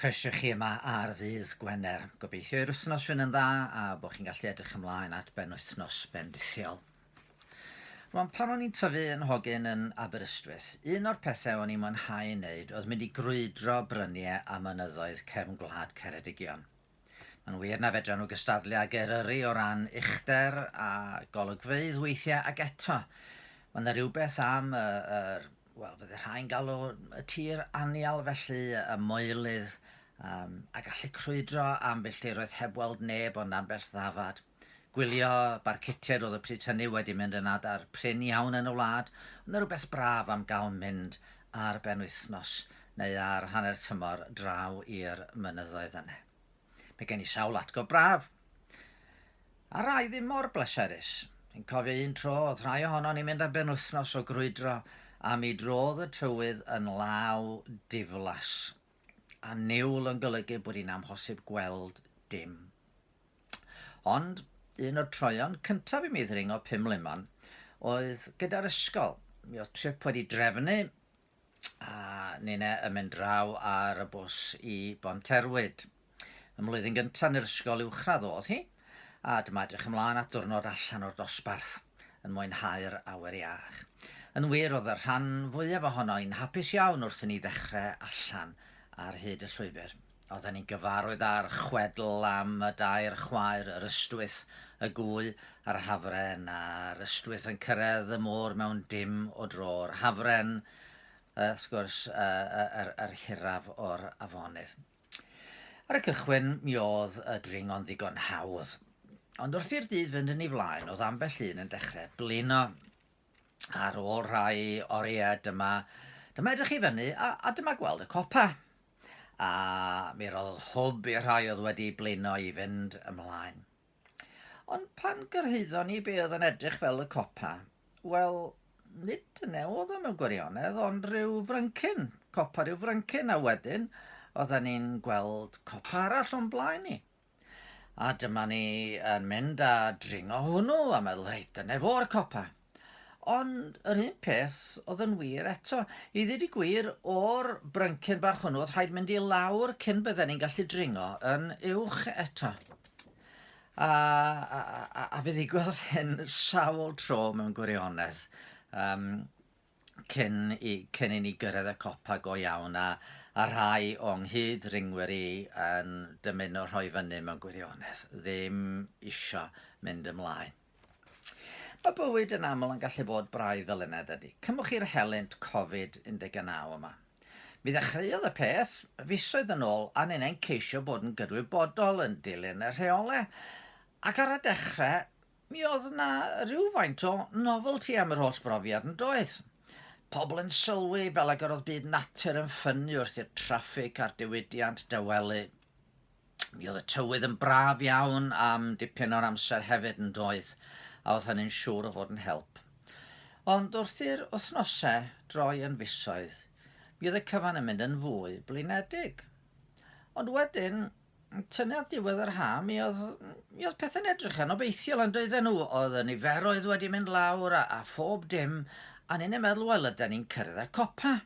Croeso chi yma ar ddydd Gwener. Gobeithio i'r wythnos fynd yn dda a bod chi'n gallu edrych ymlaen at ben wythnos bendithiol. Rwan, pan o'n i'n tyfu yn hogyn yn Aberystwyth, un o'r pethau o'n i'n mwynhau i wneud oedd mynd i grwydro bryniau a mynyddoedd cefn gwlad Ceredigion. Mae'n wir na fedra nhw gystadlu ag Eryri o ran uchder a golygfeydd weithiau ag eto. Mae yna rhywbeth am fydde rhain galw y tir anial felly, y moelydd, a gallu crwydro am filltiroedd heb weld neb ond ambell ddafad. Gwylio barcutiaid oedd y pryd hynny wedi mynd yn adar prin iawn yn y wlad, ond rhywbeth braf am gael mynd ar benwythnos neu ar hanner tymor draw i'r mynyddoedd yna. Mae gen i sawl atgof braf. A rai ddim mor bleserus. Fi'n cofio un tro oedd rhai ohono ni'n mynd ar benwythnos o grwydro a mi drodd y tywydd yn law diflas, a niwl yn golygu bod hi'n amhosib gweld dim. Ond un o'r troion cyntaf i mi ddringo Pumlumon oedd gyda'r ysgol. Mi oedd trip wedi drefnu a ni'n mynd draw ar y bws i Bonterwyd. Y mlwyddyn gyntaf yn yr ysgol uwchradd oedd hi, a dyma edrych ymlaen at diwrnod allan o'r dosbarth yn mwynhau'r awyr iach. Yn wir oedd y rhan fwyaf ohono i'n hapus iawn wrth i ni ddechrau allan ar hyd y llwybr. Oedden ni'n gyfarwydd ar chwedl am y dair chwaer, yr ystwyth, y gwy a'r hafren, a'r ystwyth yn cyrraedd y môr mewn dim o dro'r hafren, wrth gwrs, yr hiraf o'r afonydd. Ar y cychwyn, mi oedd y dringo'n ddigon hawdd. Ond wrth i'r dydd fynd yn ei flaen, oedd ambell un yn dechrau blino. Ar ôl rhai oriau dyma edrych i fyny a dyma gweld y copa. A mi roedd hwb i'r rhai oedd wedi blino i fynd ymlaen. Ond pan gyrhaeddon ni be oedd yn edrych fel y copa, wel, nid dyna oedd o mewn gwirionedd, ond rhyw fryncyn, copa rhyw fryncyn, a wedyn oedden ni'n gweld copa arall o'n blaen ni. A dyma ni yn mynd a dringo hwnnw a meddwl, reit, dyna fo'r copa. Ond yr un peth oedd yn wir eto. I ddweud i gwir, o'r bryncyn bach hwnnw, oedd rhaid mynd i lawr cyn bydden ni'n gallu dringo yn uwch eto. A fe ddigwyddodd hyn sawl tro mewn gwirionedd cyn i ni gyrraedd y copa go iawn, a rhai o'n nghyd ringwyr i yn dymuno rhoi fyny mewn gwirionedd, ddim isio mynd ymlaen. Mae bywyd yn aml yn gallu bod braidd fel yna dydy. Cymwch i'r helynt Covid-19 yma. Mi ddechreuodd y peth fisoedd yn ôl a ni'n ceisio bod yn gydwybodol yn dilyn y rheolau. Ac ar y dechrau, mi oedd yna rhywfaint o novelty am yr holl brofiad yn doedd. Pobl yn sylwi fel ag oedd byd natur yn ffynnu wrth i'r traffig a'r diwydiant dywelu. Mi oedd y tywydd yn braf iawn am dipyn o'r amser hefyd yn doedd, a oedd hynny'n siŵr o fod yn help. Ond wrth i'r wythnosau droi yn fisoedd, mi oedd y cyfan yn mynd yn fwy blinedig. Ond wedyn, tynnu at ddiwedd yr ha, mi oedd pethau'n edrych yn obeithiol yn doedden nhw. Oedd y niferoedd wedi mynd lawr a phob dim, a ni'n meddwl, wel, ydyn ni'n cyrraedd y copa.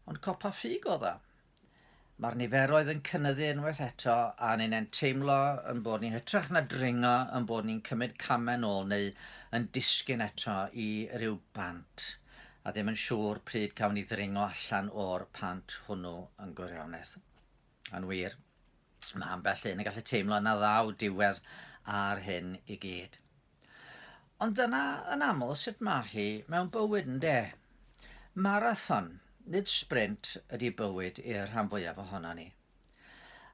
Ond copa ffug oedd o. Mae'r niferoedd yn cynyddu unwaith eto, a ni'n teimlo yn bod ni'n hytrach na dringo, yn bod ni'n cymryd camau nôl neu yn disgyn eto i ryw bant, a ddim yn siŵr pryd cawn ni ddringo allan o'r pant hwnnw yn gwirionedd. Yn wir, mae ambell un yn gallu teimlo na ddaw diwedd ar hyn i gyd. Ond dyna yn aml sut mae hi mewn bywyd yn de. Marathon, nid sprint ydy bywyd i'r rhan fwyaf ohono ni.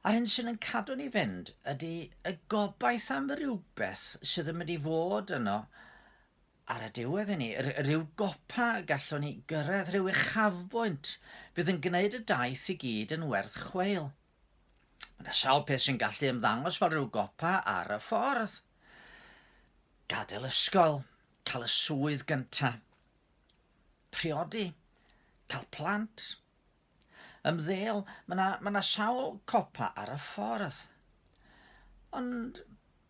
A'r hyn sy'n cadw ni fynd ydy y gobaith am rhywbeth sydd yn mynd i fod yno ar y diwedd i ni. Rhyw gopa gallwn ni gyrraedd, rhyw uchafbwynt fydd yn gwneud y daith i gyd yn werth chweil. Mae yna sawl peth sy'n gallu ymddangos fel rhyw gopa ar y ffordd. Gadael ysgol, cael y swydd gyntaf, priodi, cael plant. Ymddeol, mae yna sawl copa ar y ffordd. Ond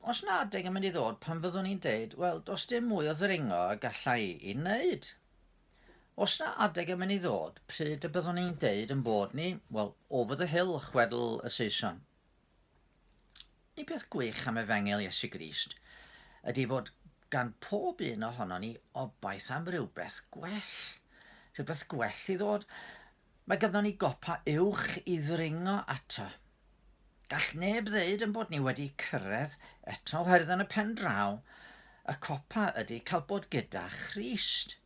os na adeg yn mynd i ddod pan fyddwn ni'n deud, wel, does dim mwy o ddringo y gallai i wneud. Os na adeg yn mynd i ddod, pryd y byddwn ni'n deud yn bod ni, wel, over the hill, chwedl y Saeson. Ni beth gwych am efengil Iesu Grist ydy fod gan pob un ohono ni obaith am rhywbeth gwell. Rhywbeth gwell i ddod. Mae ganddo ni gopa uwch i ddringo ato. Gall neb ddeud yn bod ni wedi cyrraedd eto oherwydd yn y pen draw. Y copa ydy cael bod gyda Christ.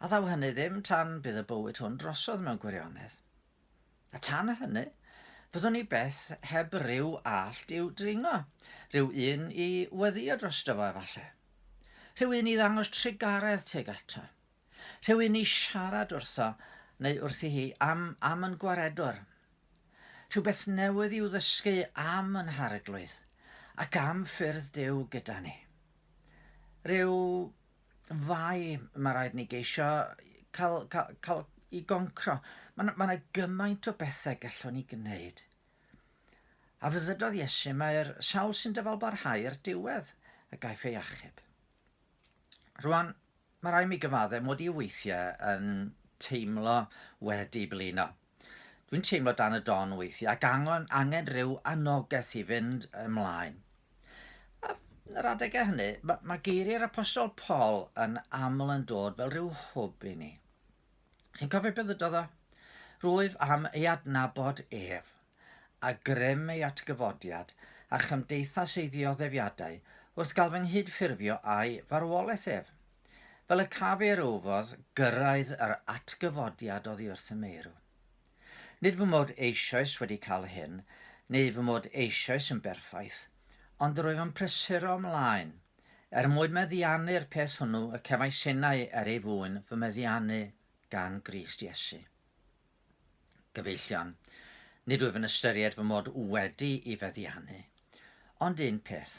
A ddaw hynny ddim tan bydd y bywyd hwn drosodd mewn gwirionedd. A tan hynny, fyddwn ni beth heb ryw allt i'w dringo, rhyw un i weddio drosto fo efallai. Rhyw un i ddangos trigaredd tuag ato. Rhyw un i siarad wrtho neu wrthi hi am yn gwaredwr. Rhywbeth newydd i'w ddysgu am yn harglwydd ac am ffyrdd Duw gyda ni. Rhyw fai mae rhaid ni geisio cael i goncro. Mae gymaint o bethau gallwn ni gwneud. A fyddydodd Iesu mae'r sawl sy'n dyfalbarhau i'r diwedd y gaiff ei achub. Rwan, mae rhaid mi gyfaddau mod i weithiau yn teimlo wedi blino. Dwi'n teimlo dan y don weithiau ac angen rhyw anogaeth i fynd ymlaen. Yn yr adegau hynny, mae geiriau'r apostol Paul yn aml yn dod fel rhyw hwb i ni. Chi'n cofio beth ydodd o? Rwyf am ei adnabod ef, a grym ei atgyfodiad a chymdeithas ei ddioddefiadau wrth gael fy nghydffurfio a'i farwolaeth ef. Fel y cafir ofodd gyrraedd yr atgyfodiad oddi wrth y meirw. Nid fy mod eisoes wedi cael hyn, neu fy mod eisoes yn berffaith, ond rwyf yn prysuro ymlaen, mwyn meddiannu'r peth hwnnw y cefai sinau ei fwyn fy meddiannu gan Grist Iesu. Gyfeillion, nid wyf yn ystyried fy mod wedi i feddiannu, ond un peth,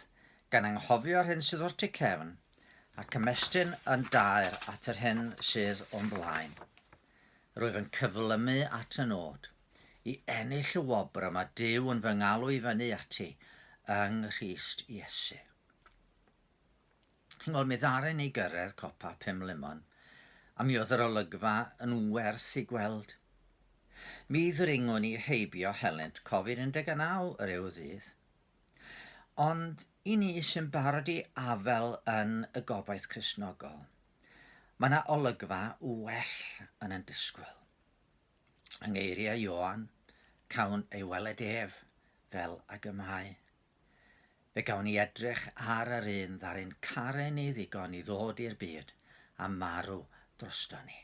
gan anghofio'r hyn sydd o'r tu cefn, ac ymestyn yn daer at yr hyn sydd o'n blaen. Rwyf yn cyflymu at y nod, i ennill y wobr yma Duw yn fy ngalw i fyny ati, yng Nghrist Iesu. Chi'n gweld, mi ddaren ni gyrraedd copa Pumlumon, a mi oedd yr olygfa yn werth i gweld. Mi ddringo ni heibio helynt Covid-19 yr yw ddydd. Ond i ni sy'n barod i afel yn y gobaith Cristnogol, mae yna olygfa well yn disgwyl. Yng ngeiriau Ioan, cawn ei weled ef fel ag y mae. Fe gawn ni edrych ar yr un ddaru'n caren ni ddigon i ddod i'r byd a marw drosto ni.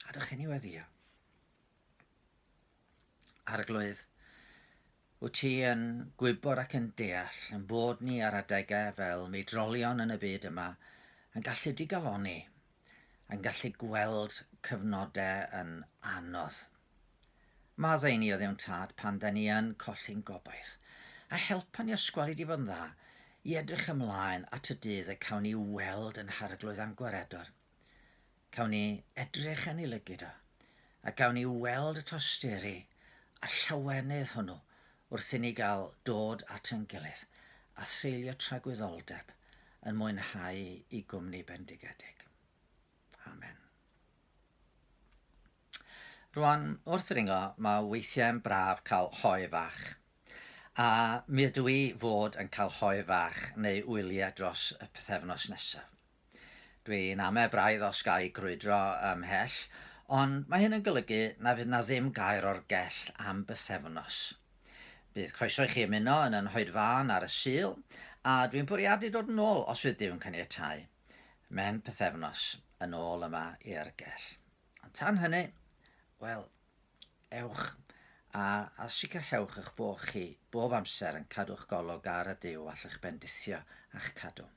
Adwch chi ni weddio. Arglwydd, wyt ti yn gwybod ac yn deall yn bod ni ar adegau fel meidrolion yn y byd yma yn gallu digaloni, yn gallu gweld cyfnodau yn anodd. Maddau ni o ddiwn tad pan da ni yn colli'n gobaith, a helpa ni ysgweli di fod yn dda i edrych ymlaen at y dydd y cawn ni weld yn harglwydd am gwaredwr. Cawn ni edrych yn ei lygyd o, a cawn ni weld y tosteri a llawenydd hwnnw wrth i ni gael dod at yn gilydd a threulio tragwyddoldeb yn mwynhau i gwmni bendigedig. Amen. Rwan, wrth ringo, mae weithiau'n braf cael hoi fach. A mi ydw i fod yn cael hoi fach neu wyliau dros y pythefnos nesaf. Dwi'n ame braidd os gael grwydro ymhell, ond mae hyn yn golygu na fydd na ddim gair o'r Gell am bythefnos. Bydd croeso i chi ymuno yn yn hoedfan ar y Sul, a dwi'n bwriadu dod yn ôl os fydd Duw'n caniatáu. Mewn pythefnos yn ôl yma i'r Gell. Ond tan hynny, wel, ewch a sicrhewch eich bod chi bob amser yn cadw'ch golwg ar y Duw all eich bendithio a'ch cadw.